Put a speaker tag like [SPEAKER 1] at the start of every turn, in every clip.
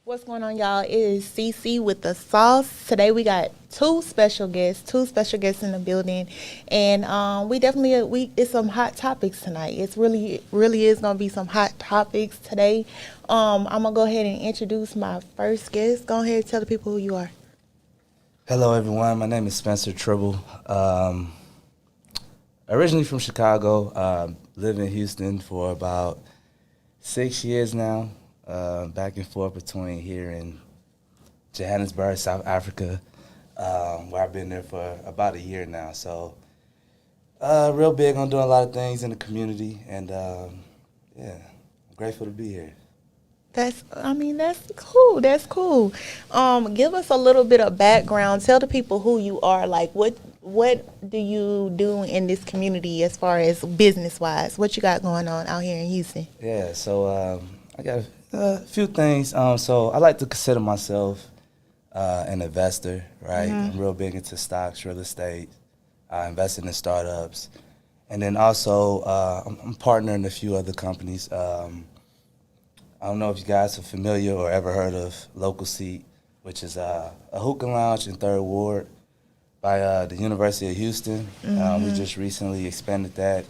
[SPEAKER 1] What's going on, y'all? It is SiSi with the sauce. Today we got two special guests in the building, and it's some hot topics tonight. It's really is gonna be some hot topics today. I'm gonna go ahead and introduce my first guest. Go ahead and tell the people who you are.
[SPEAKER 2] Hello, everyone. My name is Spencer Tribble. Originally from Chicago, lived in Houston for about 6 years now. Back and forth between here and Johannesburg, South Africa, where I've been there for about a year now. So, real big on doing a lot of things in the community, and I'm grateful to be here.
[SPEAKER 1] That's cool. That's cool. Give us a little bit of background. Tell the people who you are. Like, what do you do in this community as far as business wise? What you got going on out here in Houston?
[SPEAKER 2] Yeah, so I got a few things. So I like to consider myself an investor, right? I'm real big into stocks, real estate, investing in startups. And then also I'm partnering in a few other companies. I don't know if you guys are familiar or ever heard of Local Seat, which is a hookah lounge in 3rd Ward by the University of Houston. We just recently expanded that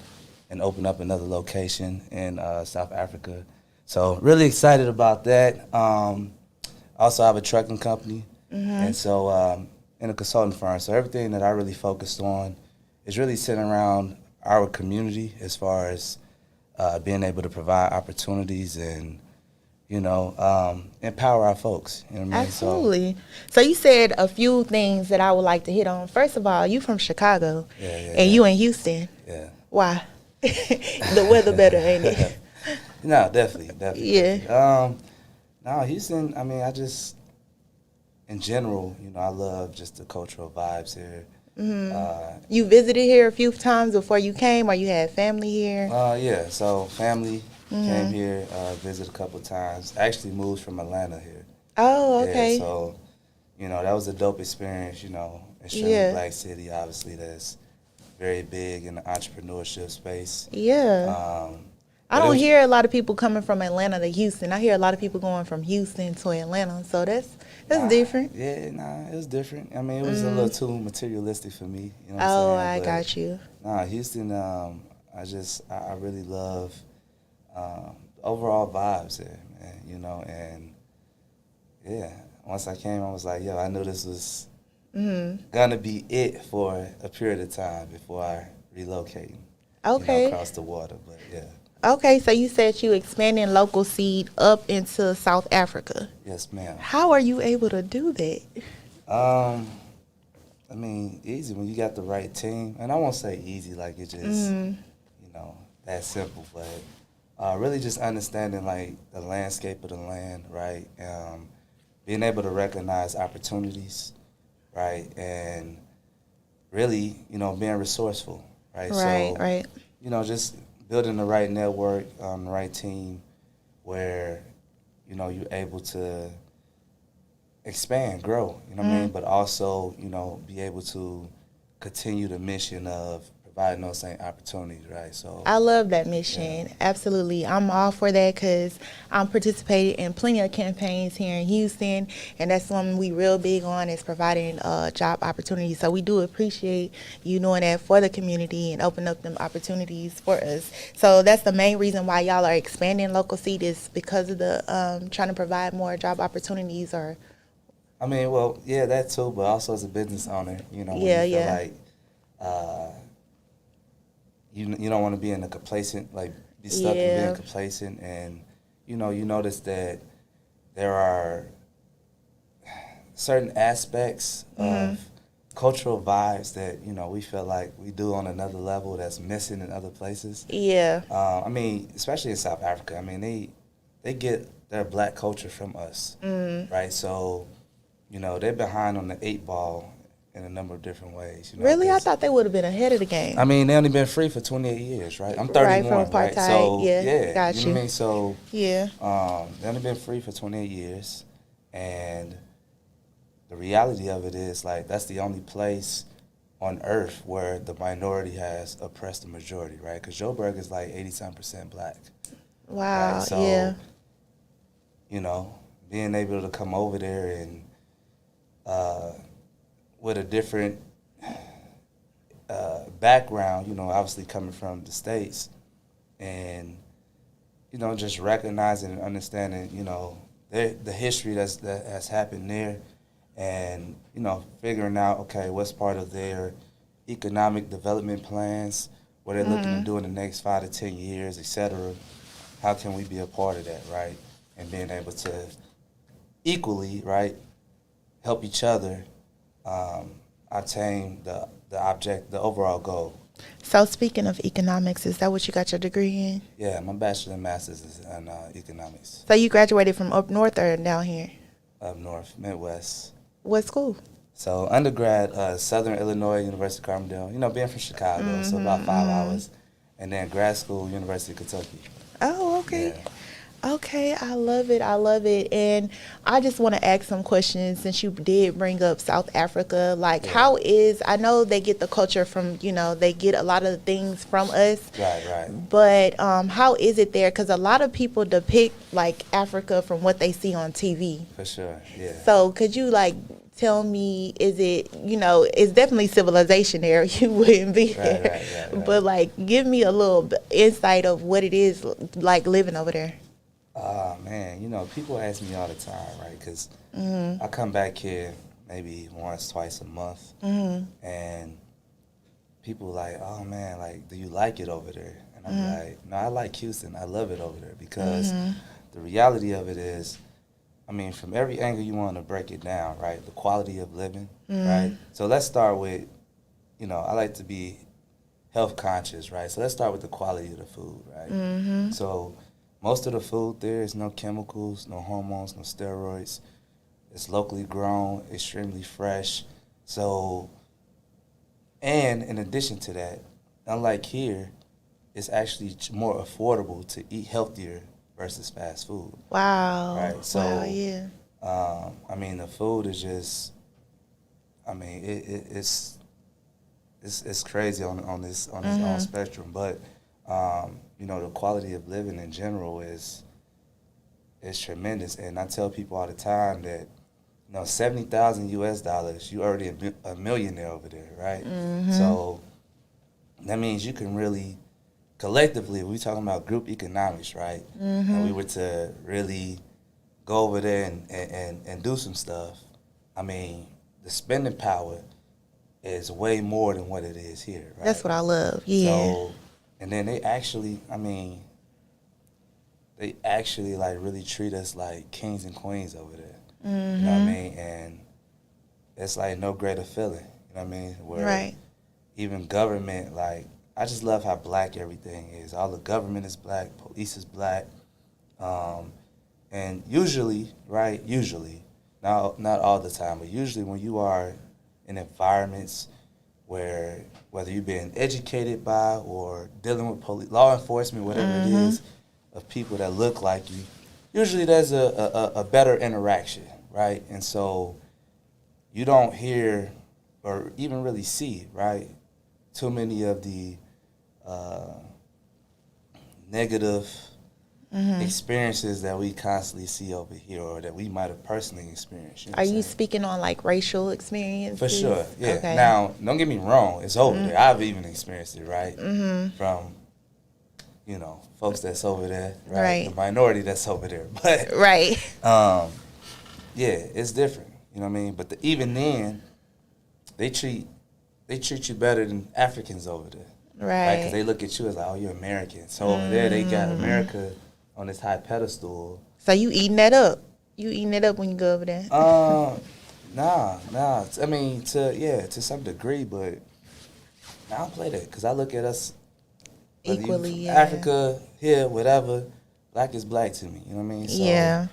[SPEAKER 2] and opened up another location in South Africa. So really excited about that. Also, I have a trucking company, and so in a consulting firm. So everything that I really focused on is really centered around our community as far as being able to provide opportunities and, empower our folks. You know what I mean?
[SPEAKER 1] Absolutely. So you said a few things that I would like to hit on. First of all, you from Chicago, and you in Houston.
[SPEAKER 2] Yeah.
[SPEAKER 1] Why? The weather better, ain't it?
[SPEAKER 2] No, definitely.
[SPEAKER 1] Yeah.
[SPEAKER 2] No, Houston, in general, I love just the cultural vibes here.
[SPEAKER 1] You visited here a few times before you came, or you had family here?
[SPEAKER 2] Yeah, so family came here, visited a couple times. Actually moved from Atlanta here.
[SPEAKER 1] Oh, okay.
[SPEAKER 2] Yeah, so, that was a dope experience, extremely black city, obviously, that's very big in the entrepreneurship space.
[SPEAKER 1] Yeah. I don't hear a lot of people coming from Atlanta to Houston. I hear a lot of people going from Houston to Atlanta, so that's different.
[SPEAKER 2] Yeah, it was different. I mean, it was a little too materialistic for me. You know what
[SPEAKER 1] Oh,
[SPEAKER 2] I'm saying?
[SPEAKER 1] I got you.
[SPEAKER 2] Houston, I really love overall vibes there, man, and yeah, once I came, I was like, I knew this was gonna be it for a period of time before I relocate.
[SPEAKER 1] Okay.
[SPEAKER 2] Across the water, but yeah.
[SPEAKER 1] Okay, so you said you expanding Local Seed up into South Africa.
[SPEAKER 2] Yes, ma'am.
[SPEAKER 1] How are you able to do that?
[SPEAKER 2] Easy when you got the right team. And I won't say easy like it's just, that simple. But really just understanding, like, the landscape of the land, right? Being able to recognize opportunities, right? And really, being resourceful, right?
[SPEAKER 1] Right.
[SPEAKER 2] Just building the right network, the right team where, you're able to expand, grow, what I mean? But also, be able to continue the mission of providing those same opportunities, right? So
[SPEAKER 1] I love that mission. Yeah. Absolutely. I'm all for that because I'm participating in plenty of campaigns here in Houston, and that's something we real big on is providing job opportunities. So we do appreciate you doing that for the community and open up them opportunities for us. So that's the main reason why y'all are expanding Local Seed is because of the trying to provide more job opportunities or...
[SPEAKER 2] that too, but also as a business owner, when you feel like you don't want to be in a complacent, like be stuck in being complacent, and you notice that there are certain aspects of cultural vibes that we feel like we do on another level that's missing in other places.
[SPEAKER 1] Yeah.
[SPEAKER 2] Especially in South Africa. They get their black culture from us, right? So they're behind on the 8 ball in a number of different ways.
[SPEAKER 1] Really? I
[SPEAKER 2] 'cause,
[SPEAKER 1] thought they would have been ahead of the game.
[SPEAKER 2] I mean, they only been free for 28 years, right? I'm
[SPEAKER 1] Right,
[SPEAKER 2] 31,
[SPEAKER 1] from
[SPEAKER 2] right?
[SPEAKER 1] apartheid.
[SPEAKER 2] So,
[SPEAKER 1] Yeah, got
[SPEAKER 2] you know what I mean? So,
[SPEAKER 1] Yeah.
[SPEAKER 2] they only been free for 28 years. And the reality of it is, like, that's the only place on earth where the minority has oppressed the majority, right? Because Joburg is like 80-some% black.
[SPEAKER 1] Wow,
[SPEAKER 2] Right? So,
[SPEAKER 1] yeah.
[SPEAKER 2] you know, being able to come over there and with a different background, you know, obviously coming from the States, and, you know, just recognizing and understanding, you know, the history that has happened there, and, you know, figuring out, okay, what's part of their economic development plans, what they're looking to do in the next 5 to 10 years, et cetera. How can we be a part of that, right? And being able to equally, right, help each other attain the overall goal.
[SPEAKER 1] So speaking of economics, is that what you got your degree in?
[SPEAKER 2] Yeah, my bachelor and master's is in economics.
[SPEAKER 1] So you graduated from up north or down here?
[SPEAKER 2] Up north, Midwest.
[SPEAKER 1] What school?
[SPEAKER 2] So undergrad, Southern Illinois, University of Carbondale. You know, being from Chicago, so about 5 hours. And then grad school, University of Kentucky.
[SPEAKER 1] Oh, okay.
[SPEAKER 2] Yeah.
[SPEAKER 1] Okay, I love it. I love it. And I just want to ask some questions since you did bring up South Africa. Like, how is, I know they get the culture from, you know, they get a lot of the things from us.
[SPEAKER 2] Right.
[SPEAKER 1] But how is it there? Because a lot of people depict, like, Africa from what they see on TV.
[SPEAKER 2] For sure, yeah.
[SPEAKER 1] So could you, like, tell me, is it, you know, it's definitely civilization there. You wouldn't be there.
[SPEAKER 2] Right.
[SPEAKER 1] But, like, give me a little insight of what it is like living over there.
[SPEAKER 2] Man, you know, people ask me all the time, right? Because I come back here maybe once, twice a month, and people like, oh man, like, do you like it over there? And I'm like, no, I like Houston. I love it over there because the reality of it is, I mean, from every angle you want to break it down, right? The quality of living, right? So let's start with, you know, I like to be health conscious, right? So let's start with the quality of the food, right? So most of the food there is no chemicals, no hormones, no steroids. It's locally grown, extremely fresh. So, and in addition to that, unlike here, it's actually more affordable to eat healthier versus fast food.
[SPEAKER 1] Wow.
[SPEAKER 2] Right. So,
[SPEAKER 1] wow, yeah.
[SPEAKER 2] I mean, the food is just, I mean, it's crazy on this own spectrum, but you know, the quality of living in general is tremendous. And I tell people all the time that, you know, $70,000 you already a millionaire over there, right? So that means you can really collectively, we talking about group economics, right? And we were to really go over there and do some stuff. I mean, the spending power is way more than what it is here, right?
[SPEAKER 1] That's what I love. Yeah.
[SPEAKER 2] So, and then they actually, I mean, like really treat us like kings and queens over there. You know what I mean? And it's like no greater feeling. You know what I mean? Where even government, like, I just love how black everything is. All the government is black, police is black. And usually, right, not all the time, but usually when you are in environments where whether you're being educated by or dealing with law enforcement, whatever it is, of people that look like you, usually there's a better interaction, right? And so you don't hear or even really see, right, too many of the negative experiences that we constantly see over here or that we might have personally experienced. You know
[SPEAKER 1] Are you speaking on, like, racial experiences?
[SPEAKER 2] For sure, yeah.
[SPEAKER 1] Okay.
[SPEAKER 2] Now, don't get me wrong, it's over there. I've even experienced it, right? From, you know, folks that's over there, right? The minority that's over there. But yeah, it's different. You know what I mean? But even then, they treat you better than Africans over there.
[SPEAKER 1] Right.
[SPEAKER 2] Because they look at you as like, oh, you're American. So over there, they got America on this high pedestal.
[SPEAKER 1] So you eating that up? You eating it up when you go over there?
[SPEAKER 2] Nah. I mean, to some degree, but I don't play that because I look at us
[SPEAKER 1] Equally,
[SPEAKER 2] Africa, here, whatever. black is black to me. You know what I mean? So,
[SPEAKER 1] Yeah.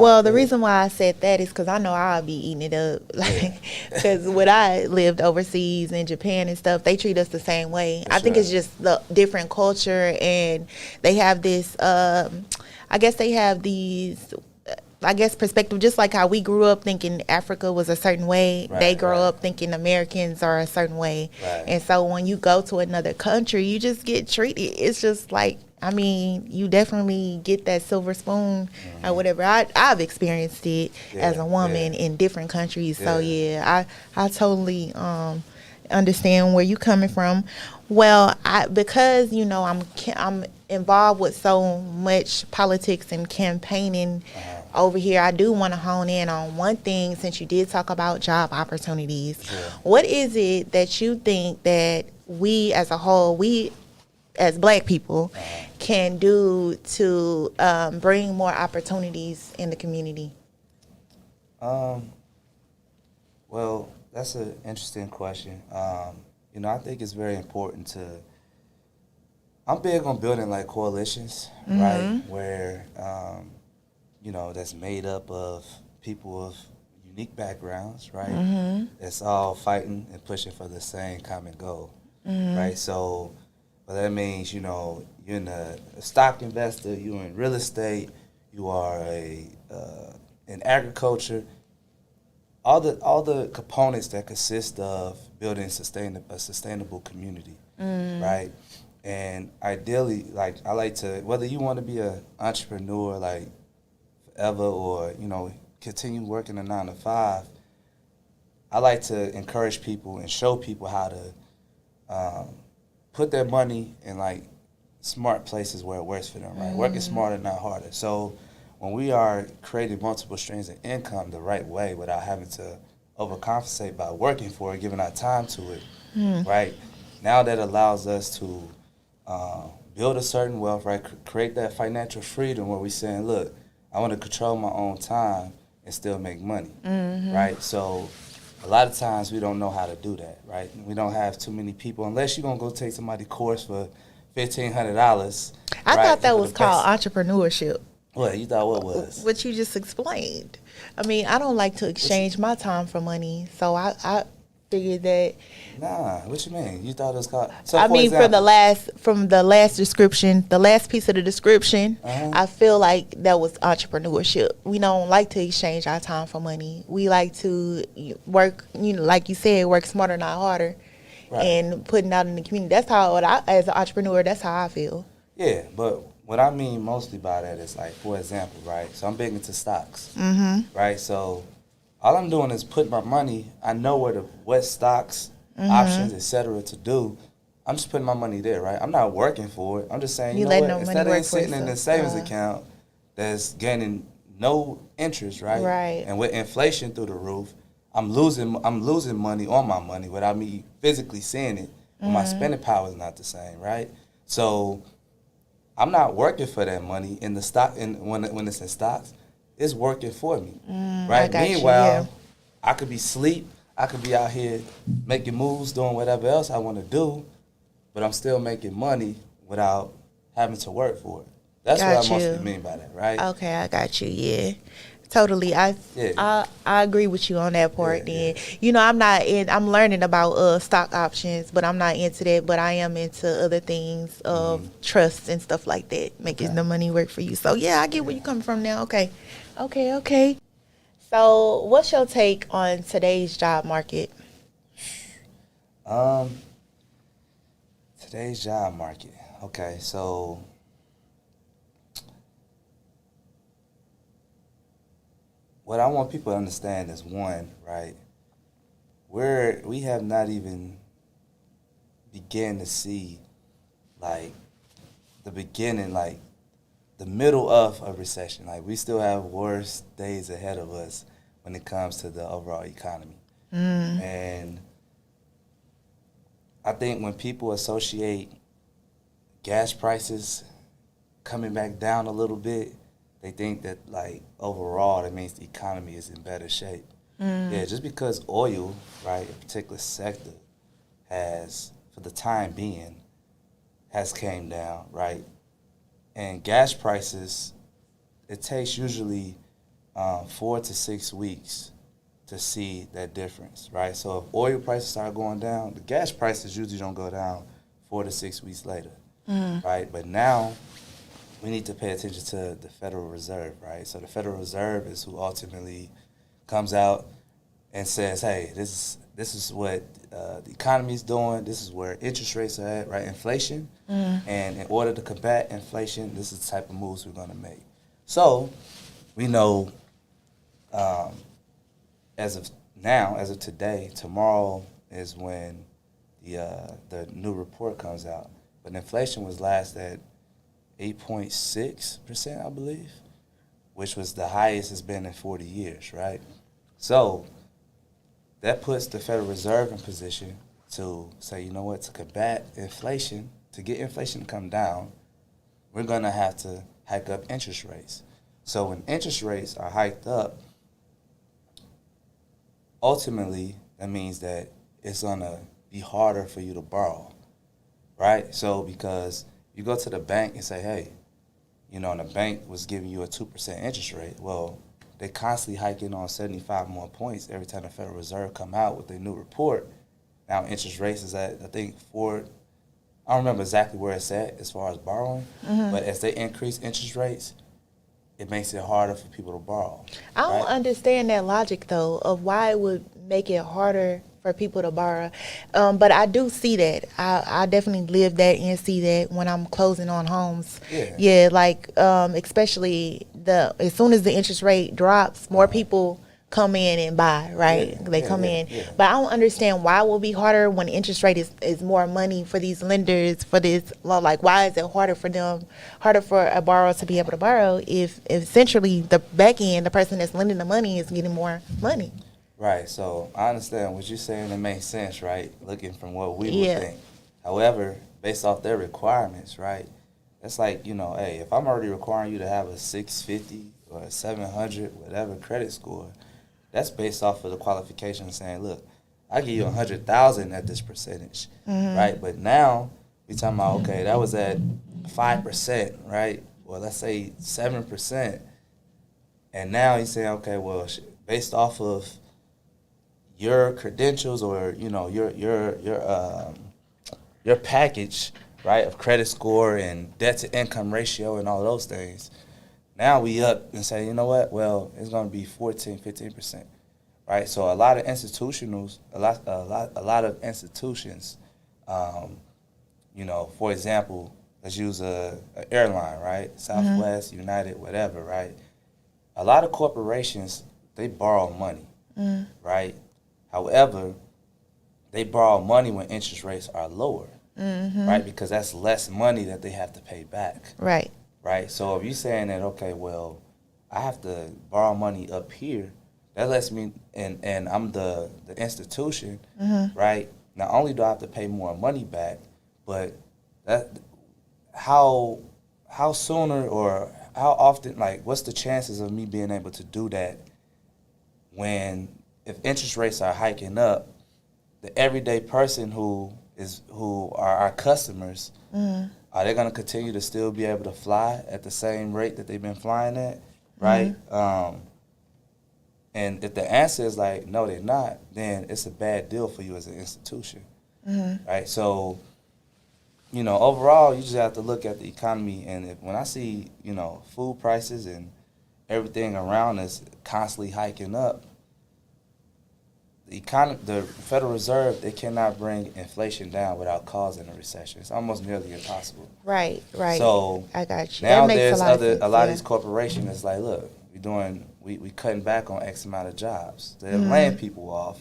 [SPEAKER 1] Well, the
[SPEAKER 2] yeah,
[SPEAKER 1] reason why I said that is because I know I'll be eating it up.
[SPEAKER 2] yeah,
[SPEAKER 1] Like, because when I lived overseas in Japan and stuff, they treat us the same way.
[SPEAKER 2] for
[SPEAKER 1] I think
[SPEAKER 2] sure.
[SPEAKER 1] it's just the different culture, and they have this. I guess they have these. I guess perspective, just like how we grew up thinking Africa was a certain way, they
[SPEAKER 2] Right,
[SPEAKER 1] grow
[SPEAKER 2] right,
[SPEAKER 1] up thinking Americans are a certain way.
[SPEAKER 2] right.
[SPEAKER 1] And so when you go to another country, you just get treated. It's just like, I mean, you definitely get that silver spoon or whatever. I've experienced it as
[SPEAKER 2] Yeah,
[SPEAKER 1] a woman
[SPEAKER 2] yeah,
[SPEAKER 1] in different countries. So
[SPEAKER 2] yeah.
[SPEAKER 1] yeah, I totally understand where you coming from. Well, because I'm involved with so much politics and campaigning over here. I do want to hone in on one thing, since you did talk about job opportunities.
[SPEAKER 2] Sure.
[SPEAKER 1] What is it that you think that we as a whole, we as Black people, can do to bring more opportunities in the community?
[SPEAKER 2] Um, well, that's an interesting question. I think it's very important to. I'm big on building like coalitions, right? Where that's made up of people of unique backgrounds, right? That's all fighting and pushing for the same common goal, right? So, but that means you're a stock investor, you're in real estate, you are in agriculture. All the components that consist of building a sustainable community, right? And ideally, like I like to, whether you want to be an entrepreneur like forever or continue working a 9 to 5, I like to encourage people and show people how to put their money in like smart places where it works for them, right? Working smarter, not harder. So when we are creating multiple streams of income the right way without having to overcompensate by working for it, giving our time to it, right? Now that allows us to build a certain wealth, right? Create that financial freedom where we're saying, look, I want to control my own time and still make money, right? So a lot of times we don't know how to do that, right? We don't have too many people, unless you're going to go take somebody's course for $1,500.
[SPEAKER 1] I
[SPEAKER 2] right?
[SPEAKER 1] thought that
[SPEAKER 2] For
[SPEAKER 1] was
[SPEAKER 2] the
[SPEAKER 1] called
[SPEAKER 2] basic.
[SPEAKER 1] entrepreneurship.
[SPEAKER 2] What, you thought what was?
[SPEAKER 1] What you just explained. I mean, I don't like to exchange my time for money, so I figured that.
[SPEAKER 2] Nah, what you mean? You thought it was called? So
[SPEAKER 1] I
[SPEAKER 2] for
[SPEAKER 1] mean,
[SPEAKER 2] example,
[SPEAKER 1] from the last description, the last piece of the description,
[SPEAKER 2] Uh-huh.
[SPEAKER 1] I feel like that was entrepreneurship. We don't like to exchange our time for money. We like to work, like you said, work smarter, not harder,
[SPEAKER 2] Right.
[SPEAKER 1] and putting out in the community. That's how, as an entrepreneur, that's how I feel.
[SPEAKER 2] Yeah, but what I mean mostly by that is like, for example, right? So I'm big into stocks, right? So all I'm doing is putting my money. I know what stocks, options, etc. to do. I'm just putting my money there, right? I'm not working for it. I'm just saying,
[SPEAKER 1] You
[SPEAKER 2] you know
[SPEAKER 1] letting
[SPEAKER 2] what?
[SPEAKER 1] no money
[SPEAKER 2] Instead of
[SPEAKER 1] work
[SPEAKER 2] it
[SPEAKER 1] for
[SPEAKER 2] sitting in the
[SPEAKER 1] itself.
[SPEAKER 2] savings account that's gaining no interest, right?
[SPEAKER 1] Right.
[SPEAKER 2] And with inflation through the roof, I'm losing money on my money without me physically seeing it. But my spending power is not the same, right? So I'm not working for that money in the stock, when it's in stocks. It's working for me, right?
[SPEAKER 1] I got you,
[SPEAKER 2] Meanwhile,
[SPEAKER 1] yeah.
[SPEAKER 2] I could be asleep. I could be out here making moves, doing whatever else I want to do, but I'm still making money without having to work for it. That's what
[SPEAKER 1] Got
[SPEAKER 2] I mostly
[SPEAKER 1] you.
[SPEAKER 2] mean by that, right?
[SPEAKER 1] Okay, I got you. Yeah, totally.
[SPEAKER 2] Yeah.
[SPEAKER 1] I agree with you on that part.
[SPEAKER 2] Yeah,
[SPEAKER 1] Then I'm learning about stock options, but I'm not into that. But I am into other things of trusts and stuff like that, making
[SPEAKER 2] Okay.
[SPEAKER 1] the money work for you. So yeah, I get where you coming from now. Okay. So what's your take on today's job market?
[SPEAKER 2] Um, Today's job market. Okay, so what I want people to understand is, one, right? We have not even began to see like the beginning, like the middle of a recession. Like we still have worse days ahead of us when it comes to the overall economy. And I think when people associate gas prices coming back down a little bit, they think that like overall that means the economy is in better shape. Yeah, just because oil, right, a particular sector has, for the time being, has came down, right, And gas prices, it takes usually 4 to 6 weeks to see that difference, right? So if oil prices start going down, the gas prices usually don't go down 4 to 6 weeks later, right? But now we need to pay attention to the Federal Reserve, right? So the Federal Reserve is who ultimately comes out and says, hey, this is what the economy is doing. This is where interest rates are at, right? Inflation. And in order to combat inflation, this is the type of moves we're going to make. So we know as of now, as of today, tomorrow is when the new report comes out. But inflation was last at 8.6%, I believe, which was the highest it's been in 40 years, right? So that puts the Federal Reserve in position to say, you know what, to combat inflation, to get inflation to come down, we're going to have to hike up interest rates. So when interest rates are hiked up, ultimately that means that it's going to be harder for you to borrow, right? So because you go to the bank and say, hey, and the bank was giving you a 2% interest rate, well, they constantly hiking on 75 more points every time the Federal Reserve come out with their new report. Now interest rates is at, I think, I don't remember exactly where it's at as far as borrowing, but as they increase interest rates, it makes it harder for people to borrow.
[SPEAKER 1] I don't understand that logic, though, of why it would make it harder for people to borrow. But I do see that. I definitely live that and see that when I'm closing on homes. Yeah, like especially as soon as the interest rate drops, more people come in and buy, right? They come in. But I don't understand why it will be harder when the interest rate is more money for these lenders, for this, like, why is it harder for a borrower to be able to borrow if essentially the back end, the person that's lending the money is getting more money?
[SPEAKER 2] Right, so I understand what you're saying. It makes sense, right, looking from what we would think. However, based off their requirements, right, it's like, hey, if I'm already requiring you to have a 650 or a 700, whatever credit score, that's based off of the qualification saying, look, I give you 100,000 at this percentage, right? But now we talking about, okay, that was at 5%, right? Well, let's say 7%. And now he's saying, okay, well, based off of your credentials or, your package, right, of credit score and debt to income ratio and all those things, now we up and say, you know what? Well, it's going to be 14, 15%, right? So a lot of institutions, for example, let's use a airline, right? Southwest, United, whatever, right? A lot of corporations, they borrow money, right? However, they borrow money when interest rates are lower, right? Because that's less money that they have to pay back.
[SPEAKER 1] Right.
[SPEAKER 2] Right, so if you're saying that, okay, well, I have to borrow money up here, that lets me, and I'm the institution, right? Not only do I have to pay more money back, but how sooner or how often, like, what's the chances of me being able to do that if interest rates are hiking up, the everyday person who are our customers, are they going to continue to still be able to fly at the same rate that they've been flying at, right? And if the answer is like, no, they're not, then it's a bad deal for you as an institution, right? So, overall, you just have to look at the economy. And when I see, food prices and everything around us constantly hiking up, the Federal Reserve, they cannot bring inflation down without causing a recession. It's almost nearly impossible.
[SPEAKER 1] Right.
[SPEAKER 2] So
[SPEAKER 1] I got you.
[SPEAKER 2] Now
[SPEAKER 1] that makes
[SPEAKER 2] there's
[SPEAKER 1] a lot
[SPEAKER 2] of these corporations that's like, look, we cutting back on X amount of jobs. They're laying people off,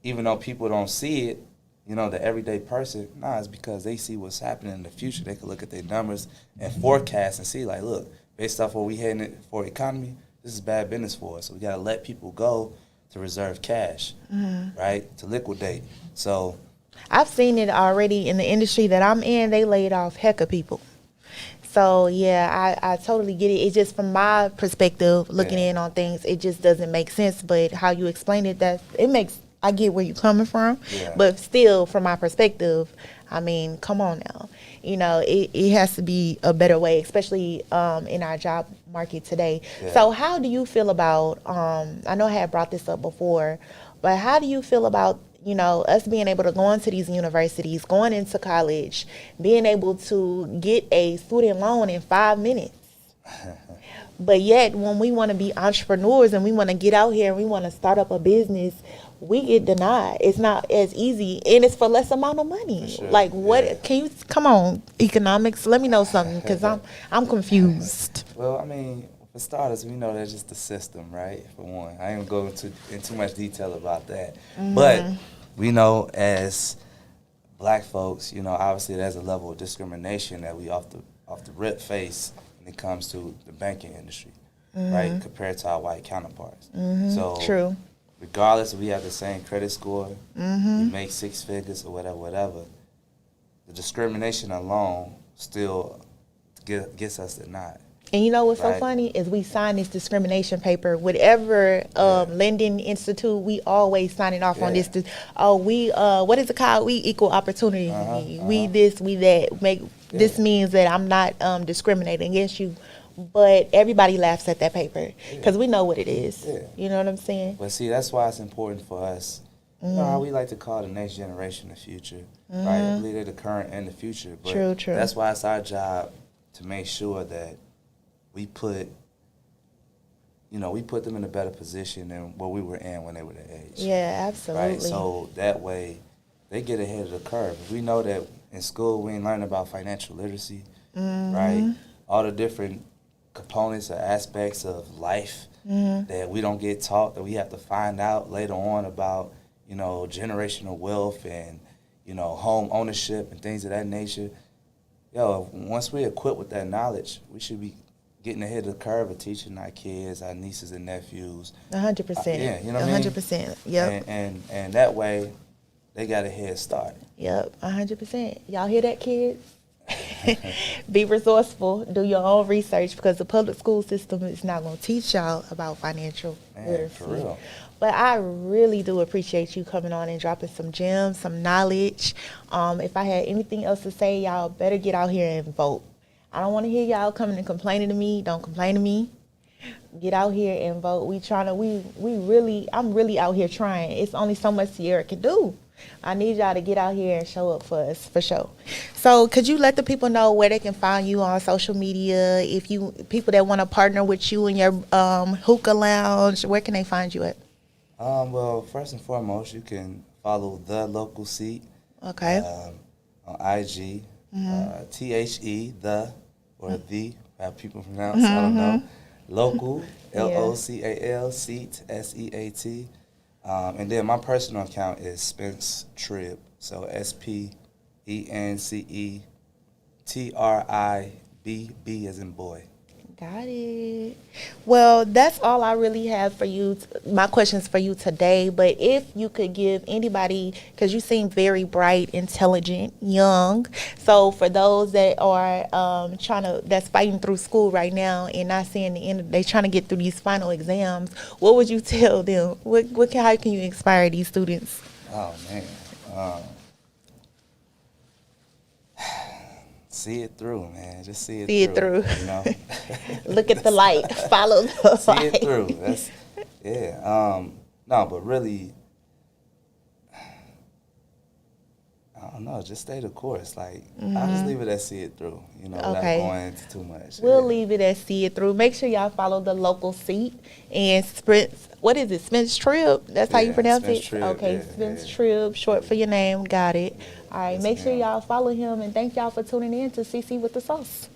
[SPEAKER 2] even though people don't see it. The everyday person, it's because they see what's happening in the future. They can look at their numbers and forecast and see, like, look, based off what we heading for economy, this is bad business for us. So we got to let people go to reserve cash, right, to liquidate. So
[SPEAKER 1] I've seen it already in the industry that I'm in. They laid off heck of people. So, yeah, I totally get it. It's just from my perspective, looking in on things, it just doesn't make sense. But how you explain it, I get where you're coming from.
[SPEAKER 2] Yeah.
[SPEAKER 1] But still, from my perspective, I mean, come on now. it has to be a better way, especially in our job market today.
[SPEAKER 2] Yeah.
[SPEAKER 1] So how do you feel about, I know I had brought this up before, but how do you feel about, us being able to go into these universities, going into college, being able to get a student loan in 5 minutes? But yet, when we want to be entrepreneurs and we want to get out here and we want to start up a business, we get denied. It's not as easy, and it's for less amount of money.
[SPEAKER 2] Sure.
[SPEAKER 1] Like, what?
[SPEAKER 2] Yeah.
[SPEAKER 1] Can you come on, economics? Let me know something, because I'm confused.
[SPEAKER 2] Well, I mean, for starters, we know that's just the system, right? For one, I ain't gonna go in too much detail about that, but we know as Black folks, obviously there's a level of discrimination that we off the rip face when it comes to the banking industry, right? Compared to our white counterparts. So
[SPEAKER 1] True.
[SPEAKER 2] regardless if we have the same credit score, we make 6 figures or whatever, the discrimination alone still gets us denied.
[SPEAKER 1] And you know what's so
[SPEAKER 2] Right.
[SPEAKER 1] funny is we sign this discrimination paper. Whatever lending institute, we always sign it off on
[SPEAKER 2] Yeah.
[SPEAKER 1] this. What is it called? We equal opportunity. We this, we that. This means that I'm not discriminating against you. But everybody laughs at that paper because we know what it is.
[SPEAKER 2] Yeah.
[SPEAKER 1] You know what I'm saying?
[SPEAKER 2] But see, that's why it's important for us. You know how we like to call the next generation the future, right? I believe they're the current and the future. But
[SPEAKER 1] True.
[SPEAKER 2] that's why it's our job to make sure that we put them in a better position than what we were in when they were their age.
[SPEAKER 1] Yeah, absolutely.
[SPEAKER 2] Right? So that way, they get ahead of the curve. If we know that in school we ain't learning about financial literacy, right? All the different components or aspects of life that we don't get taught, that we have to find out later on about, generational wealth and, home ownership and things of that nature. Once we're equipped with that knowledge, we should be getting ahead of the curve of teaching our kids, our nieces and nephews.
[SPEAKER 1] 100%.
[SPEAKER 2] Yeah, you know what I mean?
[SPEAKER 1] 100%. Yep.
[SPEAKER 2] And that way, they got a head start.
[SPEAKER 1] Yep. 100%. Y'all hear that, kids? Be resourceful. Do your own research, because the public school system is not going to teach y'all about financial literacy.
[SPEAKER 2] For real.
[SPEAKER 1] But I really do appreciate you coming on and dropping some gems, some knowledge. If I had anything else to say, y'all better get out here and vote. I don't want to hear y'all coming and complaining to me. Don't complain to me. Get out here and vote. I'm really out here trying. It's only so much Sierra can do. I need y'all to get out here and show up for us, for sure. So could you let the people know where they can find you on social media? People that want to partner with you in your hookah lounge, where can they find you at?
[SPEAKER 2] Well, first and foremost, you can follow The Local Seat.
[SPEAKER 1] Okay.
[SPEAKER 2] On IG, THE, the, how people pronounce, I don't know. Local, LOCAL, Seat, SEAT. And then my personal account is Spence Tribble, so SPENCETRIBB as in boy.
[SPEAKER 1] Got it. Well, that's all I really have for you. My questions for you today. But if you could give anybody, because you seem very bright, intelligent, young. So for those that are that's fighting through school right now and not seeing the end, they trying to get through these final exams. What would you tell them? How can you inspire these students?
[SPEAKER 2] Oh man. See it through, man. Just see it through.
[SPEAKER 1] Look at the light. Follow the light.
[SPEAKER 2] See it through. No, but really, I don't know. Just stay the course. Like, I'll just leave it at see it through. Without going into too much.
[SPEAKER 1] We'll leave it at see it through. Make sure y'all follow The Local Seat and Spence. What is it? Spence Tribble? That's how you pronounce
[SPEAKER 2] Spence
[SPEAKER 1] it?
[SPEAKER 2] Tribble,
[SPEAKER 1] Okay, Spence Tribble, short for your name. Got it. All right, make sure y'all follow him, and thank y'all for tuning in to SiSi with the Sauce.